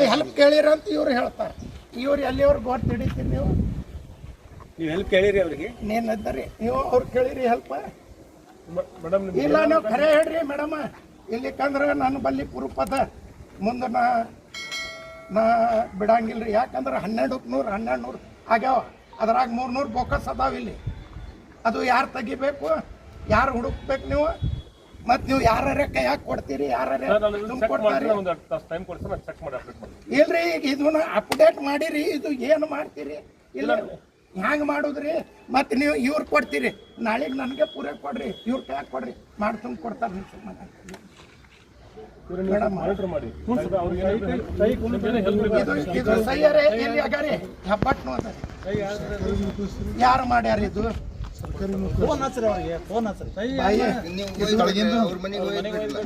Help ಕೇಳಿರ ಅಂತ ಇವ್ರು ಹೇಳ್ತಾರೆ. ಇವ್ರು ಎಲ್ಲಿಯವ್ರು ಗೊತ್ತು ಹಿಡಿತೀರಿ ನೀವು ಹೆಲ್ಪ್ ಕೇಳಿರಿ ಅವ್ರಿಗೆ ನೀನದ್ದರಿ ನೀವು ಅವ್ರು ಕೇಳಿರಿ ಹೆಲ್ಪ್ ಇಲ್ಲ ನೀವು ಖರೆ ಹೇಳ್ರಿ ಮೇಡಮ್. ಇಲ್ಲಿಕಂದ್ರೆ ನಾನು ಬಲ್ಲಿ ಪ್ರೂಫ್ ಅದ ಮುಂದೆ ನಾ ಬಿಡಂಗಿಲ್ರಿ. ಯಾಕಂದ್ರೆ 1200 ಆಗ್ಯಾವ. ಅದ್ರಾಗ 300 ಬೋಕಸ್ ಅದಾವ ಇಲ್ಲಿ. ಅದು ಯಾರು ತೆಗಿಬೇಕು, ಯಾರು ಹುಡುಕ್ಬೇಕು ನೀವು? ಮತ್ತು ನೀವು ಯಾರೇ ಕೈಯಾಗ ಕೊಡ್ತೀರಿ, ಯಾರೇ ಕೊಡ್ತಾರೆ ಇಲ್ರಿ. ಈಗ ಇದನ್ನ ಅಪ್ಡೇಟ್ ಮಾಡಿರಿ. ಇದು ಏನು ಮಾಡ್ತೀರಿ? ಇಲ್ಲ ಹ್ಯಾಂಗೆ ಮಾಡೋದ್ರಿ? ಮತ್ತು ನೀವು ಇವ್ರು ಕೊಡ್ತೀರಿ, ನಾಳೆಗೆ ನನಗೆ ಪೂರ ಕೊಡ್ರಿ, ಇವ್ರ ಕೈಯಾಗ ಕೊಡ್ರಿ, ಮಾಡಿ ತುಂಬ ಕೊಡ್ತಾರೆ. ನೀವು ಸುಮ್ಮನೆ ಇದು ಸೈಯರೇ ಎಲ್ಲಿ ಅಗಾರಿ ಹಬ್ಬಟ್ನು ಅದ ಯಾರು ಮಾಡ್ಯಾರ? ಇದು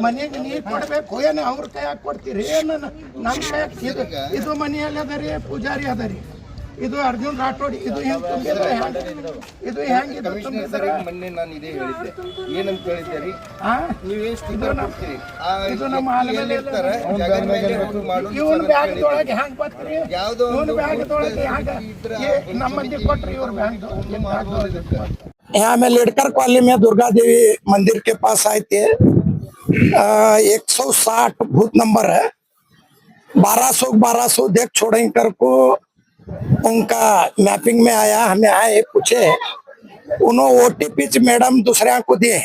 ಮನೆಗೆ ನೀರು ಕೊಡ್ಬೇಕು ಏನು ಅವ್ರ ಕೈಯಾಗ ಕೊಡ್ತೀರಿ? ಏನು ನಮ್ಮ ಕೈಯಾಗ? ಇದು ಮನೆಯಲ್ಲಿ ಅದ ರೀ, ಪೂಜಾರಿ ಅದ ರೀ. ಇದು ಅರ್ಜುನ್ ರಾಠೋಡ್. ಇದು ಇದು ಹೆಂಗಿದ್ರೆ ಮೊನ್ನೆ ನಾನು ಇದೇ ಹೇಳಿದ್ದೆ. ಏನಂತ ಹೇಳಿದ್ದೀರಿ? ಇದು ನಮ್ಮ ಇವ್ನ ಬ್ಯಾಂಕ್ದೊಳಗೆ ಹೆಂಗ್ ಬರ್ತೀರಿ? ಇವ್ನ ಬ್ಯಾಂಕ್ದೊಳಗೆ ಹೆಂಗ ನಮ್ಮ ಮಂದಿ ಕೊಟ್ರಿ ಇವ್ರ ಬ್ಯಾಂಕ್? यहाँ में लिडकर कॉलोनी में दुर्गा देवी मंदिर के पास आए थे। 160 बूथ नंबर है। 1200 देख छोड़े कर को उनका मैपिंग में आया। हमें आए पूछे, उन्होंने ओटीपी मैडम दूसरे को दिए,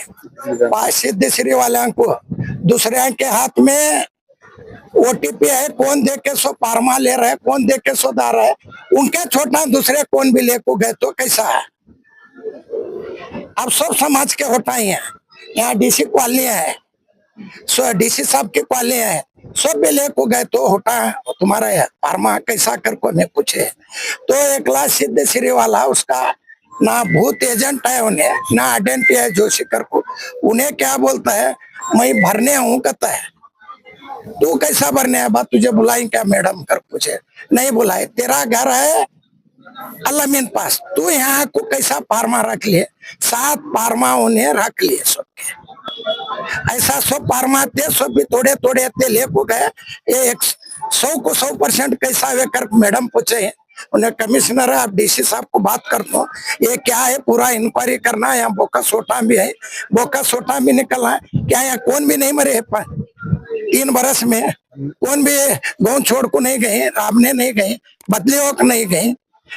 सिद्धेश्वरी वाले को। दूसरे के हाथ में ओटीपी है, कौन दे के सो पारमा ले रहा है, कौन दे के सो दा रहा है। उनके छोटा दूसरे कौन भी ले को गए तो कैसा है? अब सब समाज के होता ही है। यहाँ डीसी कॉलोनी है, डीसी साहब की कॉलोनी है, सब भी ले को गए तो होता है तुम्हारा फार्मा कैसा कर को हमें पूछे। तो एक लाख सिद्धेश्वरी वाला, उसका ना भूत एजेंट है उन्हें, ना आइडेंटिटी है जोशी कर को। उन्हें क्या बोलता है, मैं भरने हूँ कहता है। तू कैसा भरने है? बात तुझे बुलाई क्या मैडम कर पूछे? नहीं बुलाए। तेरा घर है अलामीन पास, तू यहाँ को कैसा फार्मा रख लिए? 7 फार्मा उन्हें रख लिए सबके। ऐसा सब फार्मा थे, सब भी थोड़े थोड़े थे ले को गए। 100 को 100% कैसा वे कर मैडम पूछे। उन्हें कमिश्नर है, आप डीसी साहब को बात कर दो, ये क्या है पूरा इंक्वायरी करना है। यहाँ बोका सोटा भी है, बोका सोटा भी निकलना है क्या? यहाँ कौन भी नहीं मरे 3 बरस में, कौन भी गाँव छोड़ को नहीं गए, राबने नहीं गए, बदली होक नहीं गए।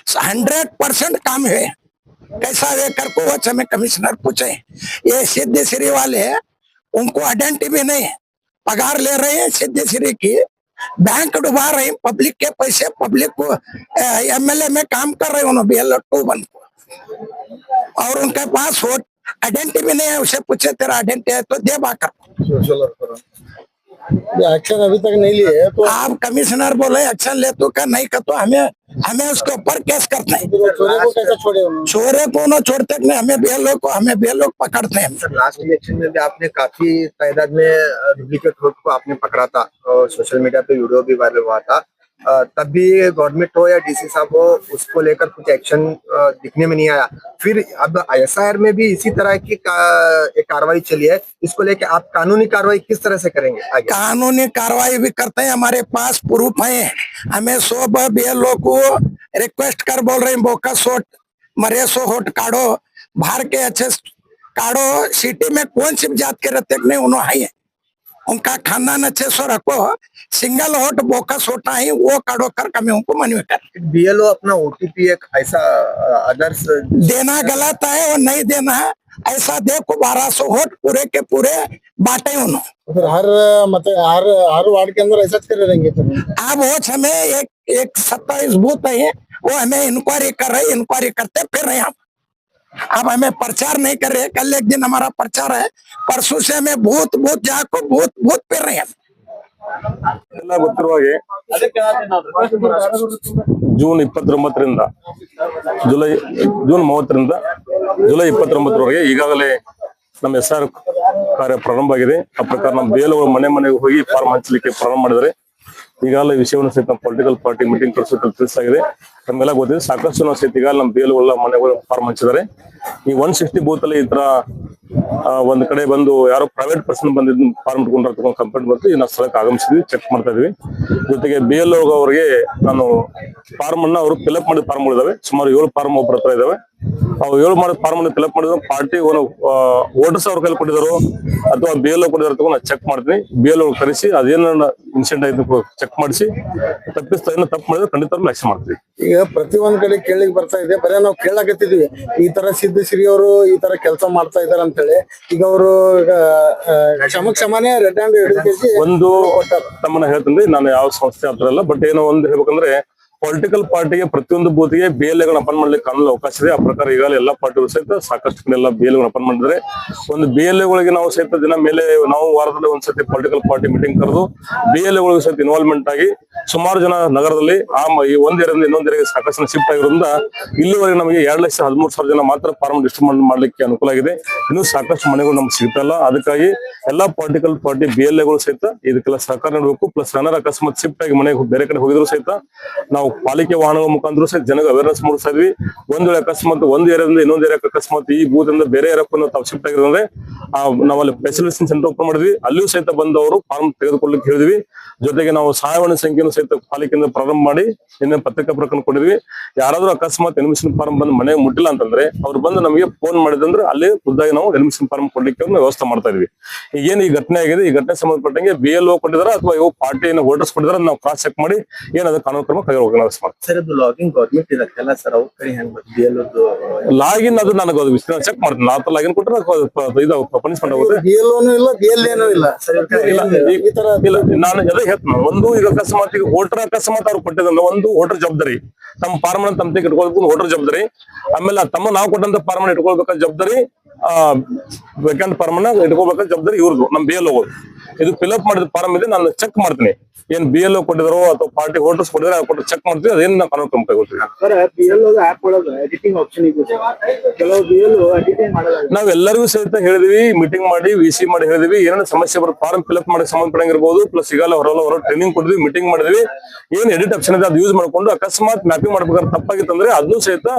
100% काम है। कैसा वे कर को हमें कमिश्नर पूछे। ये सिद्धेश्वरी वाले उनको आइडेंटिटी भी नहीं, पगार ले रहे हैं सिद्धेश्वरी की, बैंक डुबा रहे हैं पब्लिक के पैसे, पब्लिक को एमएलए में काम कर रहे हैं उन्होंने BL2 बन को। और उनके पास आइडेंटिटी भी नहीं है। उसे पूछे तेरा आइडेंटिटी है तो दे बाकर। एक्शन अभी तक नहीं लिए तो आप कमिश्नर बोले एक्शन ले तो क्या नहीं का तो हमें उसके ऊपर केस करते हैं। चोरे को कैसे छोड़े? चोरे को न छोड़ते नहीं, हमें BL पकड़ते हैं। लास्ट इलेक्शन में भी आपने काफी तादाद में डुप्लीकेट वोट को आपने पकड़ा था और सोशल मीडिया पे वीडियो भी वायरल हुआ था। तब भी गवर्नमेंट हो या डीसी साहब हो, उसको लेकर कुछ एक्शन दिखने में नहीं आया। फिर अब SIR में भी इसी तरह की एक कार्रवाई चली है, इसको लेकर आप कानूनी कार्रवाई किस तरह से करेंगे आगे? कानूनी कार्रवाई भी करते हैं, हमारे पास प्रूफ है। हमें 100 BLO को रिक्वेस्ट कर बोल रहे हैं, बोका सोट मरे 100 होट काढ़ो, बाहर के अच्छे काढ़ो। सिटी में कौन सी जात के रहते नहीं, उन्होंने है उनका खानदान अच्छे से रखो। सिंगल होट बोकस होता है वो काढ़ो कर कमी उनको मनवी कर। BLO अपना OTP एक ऐसा अदर्स देना गलत है और नहीं देना है ऐसा देखो। 1200 होट पूरे के पूरे बांटे उन्होंने। फिर हर वार्ड के अंदर ऐसा कर रहेंगे तो अब वो हमें एक 27 बूथ है, वो हमें इंक्वायरी कर रहे, इंक्वायरी करते फिर रहे हम। अब हमें प्रचार नहीं कर रहे। कल एक दिन हमारा प्रचार है, परसों से हमें बूथ जाको बूथ पे रहे हैं। ಗೊತ್ತಿರುವಾಗೆ ಜೂನ್ 29ರಿಂದ ಜೂನ್ 30ರಿಂದ ಜುಲೈ 29ರವರೆಗೆ ಈಗಾಗಲೇ ನಮ್ಮ SIR ಕಾರ್ಯ ಪ್ರಾರಂಭ ಆಗಿದೆ। ಆ ಪ್ರಕಾರ ನಮ್ಮ BLO ಮನೆ ಮನೆಗೆ ಹೋಗಿ ಫಾರ್ಮ್ ಹಂಚಲಿಕ್ಕೆ ಪ್ರಾರಂಭ ಮಾಡಿದರೆ ಈಗಾಗಲೇ ವಿಷಯವನ್ನು ಸಹಿತ ಪೊಲಿಟಿಕಲ್ ಪಾರ್ಟಿ ಮೀಟಿಂಗ್ ಕಳಿಸೋಕೆ ತಿಳಿಸಾಗಿದೆ। ನಮ್ಮೆಲ್ಲ ಗೊತ್ತಿದೆ, ಸಾಕಷ್ಟು ನಾವು ಸಹಿತ ಈಗಾಗಲೇ ನಮ್ಮ BLO ಮನೆಗಳು ಫಾರ್ಮ್ ಹಂಚಿದ್ದಾರೆ। ಈ 160 ಬೂತ್ ಅಲ್ಲಿ ಈ ತರ ಒಂದ್ ಕಡೆ ಬಂದು ಯಾರೋ ಪ್ರೈವೇಟ್ ಪರ್ಸನ್ ಬಂದಿದ್ದು ಫಾರ್ಮ್ ಇಟ್ಕೊಂಡು ಕಂಪ್ಲೇಂಟ್ ಬಂತು. ನಾವು ಸ್ಥಳಕ್ಕೆ ಆಗಮಿಸಿದ್ವಿ, ಚೆಕ್ ಮಾಡ್ತಾ ಇದೀವಿ. ಜೊತೆಗೆ BLO ಅವರಿಗೆ ನಾನು ಫಾರ್ಮ್ ಅನ್ನ ಅವರು ಫಿಲ್ಅಪ್ ಮಾಡಿದ ಫಾರ್ಮ್ ಇದಾವೆ, ಸುಮಾರು 7 ಫಾರ್ಮ್ ಒಬ್ಬರ ಹತ್ರ ಇದಾವೆ. ಅವು 7 ಮಾಡಿದ ಫಾರ್ಮ್ ಅನ್ನು ಫಿಲ್ಅಪ್ ಮಾಡಿದ್ರು ಪಾರ್ಟಿ ವೋಟರ್ಸ್ ಅವ್ರ ಕೈಲಿ ಕೊಟ್ಟಿದ್ರು ಅಥವಾ BLO ಕೊಟ್ಟಿದ್ರು ತಗೊಂಡು ನಾನು ಚೆಕ್ ಮಾಡ್ತೀನಿ. BLO ಕರೆಸಿ ಅದೇನ ಇನ್ಸಿಡೆಂಟ್ ಆಯ್ತು ಚೆಕ್ ಮಾಡಿಸಿ ತಪ್ಪು ಮಾಡಿದ್ರೆ ಖಂಡಿತ ಆಕ್ಷನ್ ಮಾಡ್ತೀವಿ. ಈಗ ಪ್ರತಿ ಒಂದ್ ಕಡೆ ಕೇಳಿಕ್ ಬರ್ತಾ ಇದೆ, ಬರೇ ನಾವು ಕೇಳಾಕತ್ತಿದ್ವಿ ಈ ತರ ಸಿದ್ದಶ್ರೀ ಅವರು ಈ ತರ ಕೆಲಸ ಮಾಡ್ತಾ ಇದಾರೆ ಅಂತ ಹೇಳಿ. ಈಗ ಅವರು ಕ್ಷಮಾನೇ ರೆಡ್ ಹ್ಯಾಂಡ್ ಹಿಡಿದು ಒಂದು ತಮ್ಮನ್ನ ಹೇಳ್ತೀನಿ, ನಾನು ಯಾವ ಸಂಸ್ಥೆ ಹತ್ರ ಇಲ್ಲ. ಬಟ್ ಏನೋ ಒಂದು ಹೇಳ್ಬೇಕಂದ್ರೆ ಪೊಲಿಟಿಕಲ್ ಪಾರ್ಟಿಗೆ ಪ್ರತಿಯೊಂದು ಬೂತ್ಗೆ BLAಗಳನ್ನ ಅಪಾಯಿಂಟ್ ಮಾಡ್ಲಿಕ್ಕೆ ಕಾನೂನು ಅವಕಾಶ ಇದೆ. ಆ ಪ್ರಕಾರ ಈಗಾಗಲೇ ಎಲ್ಲಾ ಪಾರ್ಟಿಗಳು ಸಹಿತ ಸಾಕಷ್ಟು ಕಡೆ ಎಲ್ಲ BLAಗಳನ್ನ ಅಪಾಯಿಂಟ್ ಮಾಡಿದ್ರೆ ಒಂದು BLAಗಳಿಗೆ ನಾವು ಸಹಿತ ದಿನ ಮೇಲೆ ನಾವು ವಾರದಲ್ಲಿ ಒಂದ್ಸತಿ ಪೊಲಿಟಿಕಲ್ ಪಾರ್ಟಿ ಮೀಟಿಂಗ್ ಕರೆದು BLAಗಳಿಗೆ ಸಹಿತ ಇನ್ವಾಲ್ವ್ಮೆಂಟ್ ಆಗಿ ಸುಮಾರು ಜನ ನಗರದಲ್ಲಿ ಈ ಒಂದ್ ಏರಿಯಾದಿಂದ ಇನ್ನೊಂದ್ ಏರಿಯಾಗೆ ಸಾಕಷ್ಟು ಶಿಫ್ಟ್ ಆಗಿರೋದ್ರಿಂದ ಇಲ್ಲಿವರೆಗೆ ನಮಗೆ 2,13,000 ಜನ ಮಾತ್ರ ಫಾರ್ಮ್ ಡಿಸ್ಟ್ರಿಬ್ಯೂಟ್ ಮಾಡ್ಲಿಕ್ಕೆ ಅನುಕೂಲ ಆಗಿದೆ. ಇನ್ನೂ ಸಾಕಷ್ಟು ಮನೆಗಳು ನಮ್ಗೆ ಸಿಗ್ತಾ ಇಲ್ಲ. ಅದಕ್ಕಾಗಿ ಎಲ್ಲಾ ಪೊಲಿಟಿಕಲ್ ಪಾರ್ಟಿ BLAಗಳು ಸಹಿತ ಇದಕ್ಕೆಲ್ಲ ಸಹಕಾರ ನೀಡಬೇಕು. ಪ್ಲಸ್ ಏನಾರ ಅಕಸ್ಮಾತ್ ಶಿಫ್ಟ್ ಆಗಿ ಮನೆಗೆ ಬೇರೆ ಕಡೆ ಹೋಗಿದ್ರು ಸಹಿತ ನಾವು ಪಾಲಿಕೆ ವಾಹನಗಳ ಮುಖಾಂತರ ಸಹಿತ ಜನಗೆ ಅವೇರ್ನೆಸ್ ಮೂಡಿಸ್ತಾ ಇದ್ವಿ. ಒಂದ್ ವೇಳೆ ಅಕಸ್ಮಾತ್ ಒಂದ್ ಏರಿಯಾದಿಂದ ಇನ್ನೊಂದ್ ಏರಿಯಾಕ್ಕೆ ಅಕಸ್ಮಾತ್ ಈ ಬೂತ್ ಇಂದ ಬೇರೆ ಏರಿಯಾಕ್ಕೂ ತಾವು ಶಿಫ್ಟ್ ಆಗಿರೋದ್ರೆ ನಾವಲ್ಲಿ ಸ್ಪೆಷಲಿಸ್ಟ್ ಸೆಂಟರ್ ಓಪನ್ ಮಾಡಿದ್ವಿ. ಅಲ್ಲಿಯೂ ಸಹಿತ ಬಂದವರು ಫಾರ್ಮ್ ತೆಗೆದುಕೊಳ್ಳಿಕ್ಕೆ ಹೇಳಿದ್ವಿ. ಜೊತೆಗೆ ನಾವು ಸಹಾಯವಾಣಿ ಸಂಖ್ಯೆಯನ್ನು ಸಹಿತ ಪಾಲಿಕೆಯಿಂದ ಪ್ರಾರಂಭ ಮಾಡಿ ನಿನ್ನೆ ಪತ್ರಿಕಾ ಪ್ರಕರಣ ಕೊಟ್ಟಿದ್ವಿ. ಯಾರಾದ್ರೂ ಅಕಸ್ಮಾತ್ ಎಲಿಮಿನೇಷನ್ ಫಾರ್ಮ್ ಬಂದು ಮನೆಗೆ ಮುಟ್ಟಿಲ್ಲ ಅಂತಂದ್ರೆ ಅವ್ರು ಬಂದು ನಮಗೆ ಫೋನ್ ಮಾಡಿದಂದ್ರೆ ಅಲ್ಲಿ ಖುದ್ದಾಗಿ ನಾವು ಎಲಿಮಿನೇಷನ್ ಫಾರ್ಮ್ ಕೊಡ್ಲಿಕ್ಕೆ ವ್ಯವಸ್ಥೆ ಮಾಡ್ತಾ ಇದ್ವಿ. ಈಗೇನು ಈ ಘಟನೆ ಆಗಿದೆ, ಈ ಘಟನೆ ಸಂಬಂಧಪಟ್ಟಂಗೆ BLO ಕೊಟ್ಟಿದಾರ ಅಥವಾ ಇವು ಪಾರ್ಟಿಯನ್ನು ವೋಟರ್ಸ್ ಕೊಟ್ಟಿದಾರ ನಾವು ಕ್ರಾಸ್ ಚೆಕ್ ಮಾಡಿ ಏನದ ಕಾನೂನು ಕ್ರಮ ಕೈಗೊಳ್ಳಬೇಕು. ಸರ್ ಅದು ಲಾಗಿನ್ ಗೌರ್ಮೆಂಟ್ ಇರತ್ತಲ್ಲ ಸರ್, ಅವ್ರ ಕಡೆ ಹೆಂಗ್ BLO ಲಾಗಿನ್ ಅದು ನನಗೆ ಅದು ವಿಷಯ ಚೆಕ್ ಮಾಡ್ತೀನಿ. ನಾವು ಲಾಗಿನ್ ಕೊಟ್ಟರೆ ಇದು ಪನಿಷ್ಮೆಂಟ್ ಆಗುತ್ತೆ. BLOನೂ ಇಲ್ಲ BLAನೂ ಇಲ್ಲ ಈ ತರ ಇಲ್ಲ. ನಾನು ಎಲ್ಲ ಹೇಳ್ತೀನಿ, ಒಂದು ಈಗ ಅಕಸ್ಮಾತ್ ಈಗ ವೋಟರ್ ಅಕಸ್ಮಾತ್ ಅವ್ರು ಕೊಟ್ಟಿದ್ರೆ ಒಂದು ವೋಟರ್ ಜವಾಬ್ದಾರಿ, ತಮ್ಮ ಫಾರ್ಮ್ ಅನ್ನ ತಮ್ಮ ಇಟ್ಕೊಳ್ಬೇಕು ವೋಟರ್ ಜವಾಬ್ದಾರಿ. ಆಮೇಲೆ ತಮ್ಮ ನಾವು ಕೊಟ್ಟಂತ ಫಾರ್ಮ್ ಅನ್ನ ಇಟ್ಕೊಳ್ಬೇಕಾದ ಜವಾಬ್ದಾರಿ, ವೇಕೆಂಟ್ ಫಾರ್ಮ್ ಅನ್ನ ಇಟ್ಕೊಳ್ಬೇಕಾದ ಜವಾಬ್ದಾರಿ ಇವ್ರದ್ದು, ನಮ್ಮ BLO. ಇದು ಫಿಲ್ಅಪ್ ಮಾಡಿದ ಫಾರ್ಮ್ ಇದೆ, ನಾನು ಚೆಕ್ ಮಾಡ್ತೀನಿ. ಏನ್ BLO ಕೊಟ್ಟಿದ್ರು ಅಥವಾ ಪಾರ್ಟಿ ವೋಟರ್ಸ್ ಕೊಟ್ಟಿದ್ರೆ ಕೊಟ್ಟು ಚೆಕ್ ಮಾಡ್ತೀವಿ. ಅದೇನು ನಾವು ಕಾನೂನು ಕ್ರಮ ಕೈಗೊಳ್ತೀವಿ. ನಾವೆಲ್ಲರಿಗೂ ಸಹಿತ ಹೇಳಿದ್ವಿ, ಮೀಟಿಂಗ್ ಮಾಡಿ VC ಮಾಡಿ ಹೇಳಿದ್ವಿ. ಏನೇನು ಸಮಸ್ಯೆ ಬರುತ್ತೆ ಫಾರ್ಮ್ ಫಿಲ್ಅಪ್ ಮಾಡಿ ಸಂಬಂಧಪಟ್ಟಂಗಿರ್ಬೋದು. ಪ್ಲಸ್ ಈಗಲ್ಲ ಹೊರ ಟ್ರೈನಿಂಗ್ ಕೊಟ್ಟಿದ್ವಿ, ಮೀಟಿಂಗ್ ಮಾಡಿದ್ವಿ. ಏನ್ ಎಡಿಟ್ ಆಪ್ಷನ್ ಇದೆ ಅದು ಯೂಸ್ ಮಾಡ್ಕೊಂಡು ಅಕಸ್ಮಾತ್ ಮ್ಯಾಪಿಂಗ್ ಮಾಡ್ಬೇಕಾದ್ರೆ ತಪ್ಪಾಗಿತ್ತಂದ್ರೆ ಅದನ್ನು ಸಹಿತ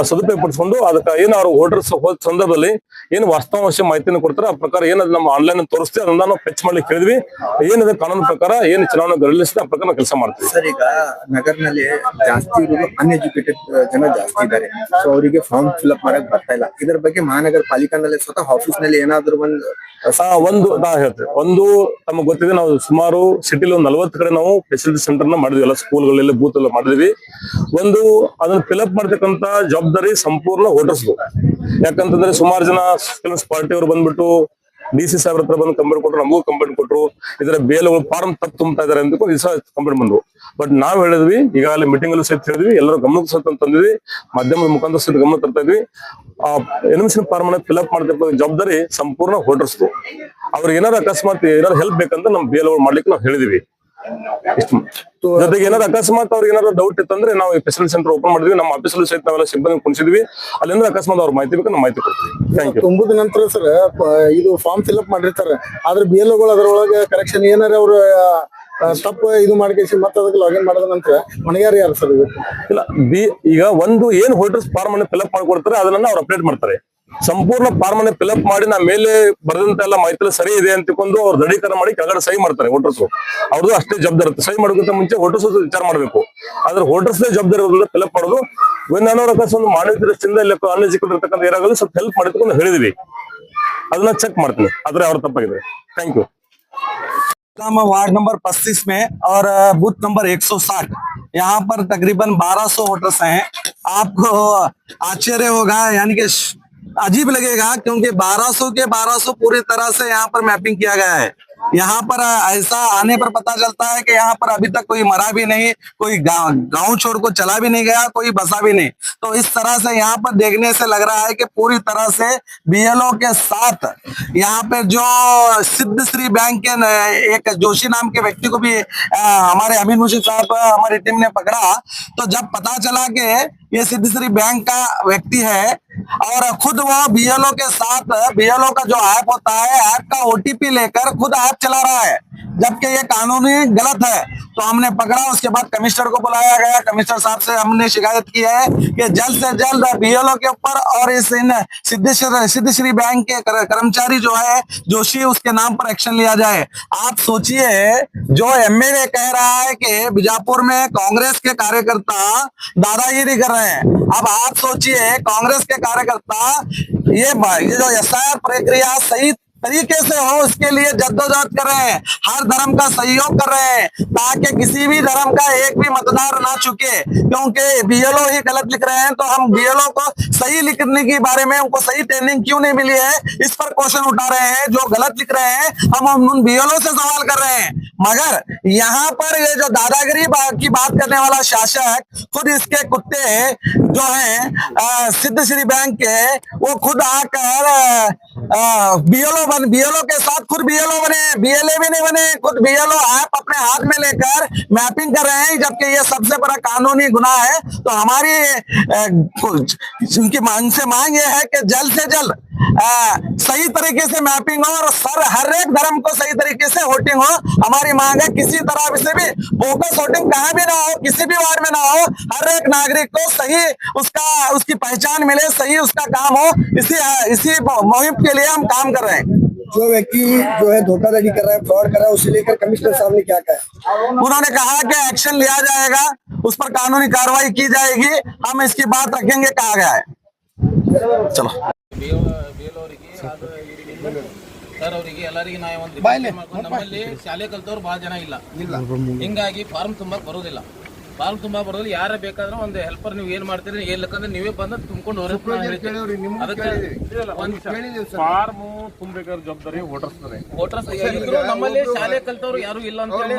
ಸದುಪಯೋಗ ಪಡಿಸ್ಕೊಂಡು ಅದಕ್ಕೆ ಏನು ಅವ್ರು ವೋಟರ್ಸ್ ಹೋದ ಸಂದರ್ಭದಲ್ಲಿ ಏನು ವಾಸ್ತವಾಂಶ ಮಾಹಿತಿಯನ್ನು ಕೊಡ್ತಾರೆ ಆ ಪ್ರಕಾರ ಏನದು ನಮ್ಮ ಆನ್ಲೈನ್ ತೋರಿಸ್ತೀವಿ ಅದನ್ನ ನಾವು ಫೆಚ್ ಮಾಡ್ಲಿಕ್ಕೆ ಹೇಳಿದ್ವಿ. ಏನಿದೆ ಕಾನೂನು ಪ್ರಕಾರ ಏನು ಚುನಾವಣೆ ಗರಳಿಸಿದೆ ಆ ಪ್ರಕಾರ ಕೆಲಸ ಮಾಡ್ತೀವಿ. ಸರ್ ಈಗ ನಗರನಲ್ಲಿ ಜಾಸ್ತಿ ಇರೋದು ಅನ್ಎಜುಕೇಟೆಡ್ ಜನ ಜಾಸ್ತಿ ಇದ್ದಾರೆ. ಸೊ ಅವರಿಗೆ ಫಾರ್ಮ್ ಫಿಲ್ಅಪ್ ಮಾಡಕ್ ಬರ್ತಾ ಇಲ್ಲ. ಇದ್ರ ಬಗ್ಗೆ ಮಹಾನಗರ ಪಾಲಿಕಾನಲ್ಲಿ ಸ್ವತಃ ಆಫೀಸ್ ನಲ್ಲಿ ಏನಾದ್ರು ಒಂದು ನಾ ಹೇಳ್ತೇವೆ. ಒಂದು ತಮಗೆ ಗೊತ್ತಿದೆ, ನಾವು ಸುಮಾರು ಸಿಟಿಲಿ ಒಂದು 40 ಕಡೆ ನಾವು ಫೆಸಿಲಿಟಿ ಸೆಂಟರ್ ನ ಮಾಡಿದ್ವಿ. ಎಲ್ಲ ಸ್ಕೂಲ್ಗಳಲ್ಲಿ ಬೂತ್ ಎಲ್ಲ ಮಾಡಿದ್ವಿ. ಒಂದು ಅದನ್ನ ಫಿಲ್ಅಪ್ ಮಾಡ್ತಕ್ಕಂತ ಜವಾಬ್ದಾರಿ ಸಂಪೂರ್ಣ ವೋಟರ್ಸ್. ಯಾಕಂತಂದ್ರೆ ಸುಮಾರು ಜನ ಕೆಲವು ಪಾರ್ಟಿ ಅವರು ಬಂದ್ಬಿಟ್ಟು DC ಸಾಹೇಬ್ರ ಹತ್ರ ಬಂದು ಕಂಪ್ಲೇಂಟ್ ಕೊಟ್ಟರು, ನಮಗೂ ಕಂಪ್ಲೇಂಟ್ ಕೊಟ್ಟರು. ಇದರ BLO ಫಾರ್ಮ್ ತಪ್ಪು ತುಂಬ್ತಾ ಇದಾರೆ ಅಂತ ಕಂಪ್ಲೇಂಟ್ ಬಂದ್ರು. ಬಟ್ ನಾವ್ ಹೇಳಿದ್ವಿ, ಈಗಾಗಲೇ ಮೀಟಿಂಗ್ ಅಲ್ಲೂ ಸಹಿತ ಹೇಳಿದ್ವಿ, ಎಲ್ಲರೂ ಗಮನಕ್ಕೆ ಸಹಿತ ತಂದಿದ್ವಿ, ಮಾಧ್ಯಮದ ಮುಖಾಂತರ ಸಹಿತ ಗಮನ ತರ್ತಾ ಇದ್ವಿ. ಎಲಿಮಿನೇಷನ್ ಫಾರ್ಮ್ ಅನ್ನ ಫಿಲ್ಅಪ್ ಮಾಡತಕ್ಕ ಜವಾಬ್ದಾರಿ ಸಂಪೂರ್ಣ ವೋಟರ್ಸ್. ಅವ್ರಿಗೆ ಏನಾದ್ರು ಅಕಸ್ಮಾತ್ ಏನಾದ್ರು ಹೆಲ್ಪ್ ಬೇಕಂತ ನಮ್ BLO ಮಾಡ್ಲಿಕ್ಕೆ ನಾವು ಹೇಳಿದ್ವಿ. ಜೊತೆಗೆ ಏನಾದ್ರು ಅಕಸ್ಮಾತ್ ಅವ್ರಿಗೆ ಏನಾದ್ರು ಡೌಟ್ ಇತ್ತಂದ್ರೆ ನಾವು ಫೆಸಿಲಿಟಿ ಸೆಂಟರ್ ಓಪನ್ ಮಾಡಿದ್ವಿ. ನಮ್ಮ ಆಫೀಸಲ್ಲೂ ಸಹಿತ ನಾವೆಲ್ಲ ಸಿಬ್ಬಂದಿ ಕುಣಿಸಿದ್ವಿ. ಅಲ್ಲಿಂದ ಅಕಸ್ಮಾತ್ ಅವ್ರ ಮಾಹಿತಿ ಬೇಕು, ನಾವು ಮಾಹಿತಿ ಕೊಡ್ತೀವಿ. Thank you. ತುಂಬುದ ನಂತರ ಸರ್ ಇದು ಫಾರ್ಮ್ ಫಿಲ್ಅಪ್ ಮಾಡಿರ್ತಾರೆ, ಆದ್ರೆ BLOಗಳು ಅದ್ರೊಳಗೆ ಕರೆಕ್ಷನ್ ಏನಾರ ಅವ್ರು ತಪ್ಪು ಇದು ಮಾಡ್ಕೇಸಿ ಮತ್ತೆ ಅದಕ್ಕೆ ಲಾಗಿನ್ ಮಾಡಿದ ನಂತರ ಹೊಣೆಗಾರ ಯಾರು ಸರ್? ಇಲ್ಲ, ಈಗ ಒಂದು ಏನ್ ವೋಟರ್ಸ್ ಫಾರ್ಮ್ ಅನ್ನು ಫಿಲ್ಅಪ್ ಮಾಡ್ಕೊಡ್ತಾರೆ ಅದನ್ನ ಅವ್ರು ಅಪ್ಡೇಟ್ ಮಾಡ್ತಾರೆ. ಸಂಪೂರ್ಣ ಫಾರ್ಮ್ ಅನ್ನ ಫಿಲ್ಅಪ್ ಮಾಡಿ ನಾ ಮೇಲೆ ಬರೆದಂತ ಎಲ್ಲ ಮಾಹಿತಿ ಸರಿ ಇದೆ ಅಂತಿಕೊಂಡು ಅವ್ರು ದೃಢೀಕರಣ ಮಾಡಿ ಕೆಳಗಡೆ ಸಹಿ ಮಾಡ್ತಾರೆ ವೋಟರ್ಸ್. ಅವ್ರದ್ದು ಅಷ್ಟೇ ಜವಾಬ್ದಾರಿ ಇರುತ್ತೆ. ಸಹಿ ಮಾಡೋಕ್ಕಿಂತ ಮುಂಚೆ ವೋಟರ್ಸ್ ವಿಚಾರ ಮಾಡಬೇಕು. ಆದ್ರೆ ವೋಟರ್ಸ್ ಜವಾಬ್ದಾರಿ ಇರೋದ್ರಿಂದ ಫಿಲ್ಅಪ್ ಮಾಡೋದು. ಏನಾದ್ರು ಅಕಸ್ಮಾತ್ ಒಂದು ಮಾನವ ದೃಷ್ಟಿಯಿಂದ ಇಲ್ಲ ಅನ್ಎಜುಕೇಟೆಡ್ ಇರ್ತಕ್ಕಂಥ ಏರಿಯಾಗಳು ಸ್ವಲ್ಪ ಹೆಲ್ಪ್ ಮಾಡಿಕೊಂಡು ಹೇಳಿದ್ವಿ, ಅದನ್ನ ಚೆಕ್ ಮಾಡ್ತೀನಿ. ಆದ್ರೆ ಅವ್ರ ತಪ್ಪಾಗಿದೆ. Thank you. वार्ड नंबर 35 में और बूथ नंबर 160 यहाँ पर तकरीबन 1200 वोटर्स हैं। आपको आश्चर्य होगा, यानी कि अजीब लगेगा, क्योंकि 1200 के 1200 पूरी तरह से यहाँ पर मैपिंग किया गया है। यहाँ पर ऐसा आने पर पता चलता है कि यहाँ पर अभी तक कोई मरा भी नहीं, कोई गांव छोड़ को चला भी नहीं गया, कोई बसा भी नहीं। तो इस तरह से यहाँ पर देखने से लग रहा है कि पूरी तरह से BLO के साथ यहाँ पे जो सिद्धश्री बैंक के एक जोशी नाम के व्यक्ति को भी हमारे अमीन मुशीद साहब हमारी टीम ने पकड़ा। तो जब पता चला कि ये सिद्धश्री बैंक का व्यक्ति है और खुद वो BLO के साथ BLO का जो ऐप होता है, ऐप का OTP लेकर खुद ऐप चला रहा है, जबकि ये कानूनी गलत है। तो हमने पकड़ा। उसके बाद कमिश्नर को बुलाया गया। कमिश्नर साहब से हमने शिकायत की है कि जल्द से जल्द बीएलओ के ऊपर और इस इन सिद्धश्री बैंक के कर्मचारी जो है जोशी, उसके नाम पर एक्शन लिया जाए। आप सोचिए, जो एमएलए कह रहा है कि बीजापुर में कांग्रेस के कार्यकर्ता दादागिरी कर रहे हैं। अब आप सोचिए, कांग्रेस के कार्यकर्ता ये जो एसआईआर प्रक्रिया सही तरीके से हो उसके लिए जद्दोजहद कर रहे हैं, हर धर्म का सहयोग कर रहे हैं ताकि किसी भी धर्म का एक भी मतदार ना चुके। क्योंकि बीएलओ ही गलत लिख रहे हैं, तो हम बीएलओ को सही लिखने के बारे में उनको सही ट्रेनिंग क्यों नहीं मिली है, इस पर क्वेश्चन उठा रहे हैं। जो गलत लिख रहे हैं हम उन बीएलओ से सवाल कर रहे हैं। मगर यहाँ पर ये जो दादागिरी की बात करने वाला शासक, खुद इसके कुत्ते जो हैं सिद्धश्री बैंक के, वो खुद आकर बीएलओ के साथ खुद बीएलओ बने, बीएलए भी नहीं बने, खुद बीएलओ ऐप अपने हाथ में लेकर मैपिंग कर रहे हैं, जबकि ये सबसे बड़ा कानूनी गुनाह है। तो हमारी उनकी उनसे मांग ये है कि जल्द से जल्द सही तरीके से मैपिंग हो और हर एक धर्म को सही तरीके से वोटिंग हो। हमारी मांग है किसी तरह से भी बोगस वोटिंग कहीं भी ना हो, किसी भी वार्ड में ना हो, हर एक नागरिक को सही उसकी पहचान मिले, सही उसका काम हो। इसी मुहिम के लिए हम काम कर रहे हैं। जो व्यक्ति जो है धोखाधड़ी कर रहा है, फ्रॉड कर रहा है, उसे लेकर कमिश्नर साहब ने क्या कहा? उन्होंने कहा कि एक्शन लिया जाएगा, उस पर कानूनी कार्रवाई की जाएगी। हम इसकी बात रखेंगे, कहा गया है। चलो ಸರ್, ಅವರಿಗೆ ಎಲ್ಲರಿಗೆ ನಾವು ಒಂದು ನಮ್ಮಲ್ಲಿ ಶಾಲೆ ಕಲ್ತವ್ರು ಬಹಳ ಜನ ಇಲ್ಲ, ಹಿಂಗಾಗಿ ಫಾರ್ಮ್ ತುಂಬಾಕ್ ಬರೋದಿಲ್ಲ. ಫಾರ್ಮ್ ತುಂಬಾ ಬರೋದಿಲ್ಲ. ಯಾರ ಬೇಕಾದ್ರೂ ಒಂದು ಹೆಲ್ಪರ್ ನೀವು ಏನ್ ಮಾಡ್ತೀರಿ, ಏನ್ಬೇಕಂದ್ರೆ ನೀವೇ ಬಂದು ತುಂಬಿಕೊಂಡು ಫಾರ್ಮ್ ತುಂಬಬೇಕಾದ ಜವಾಬ್ದಾರಿ ವೋಟರ್ಸ್ ಇದ್ರು. ನಮ್ಮಲ್ಲಿ ಶಾಲೆ ಕಲ್ತವ್ರು ಯಾರು ಇಲ್ಲ ಅಂತ ಹೇಳಿ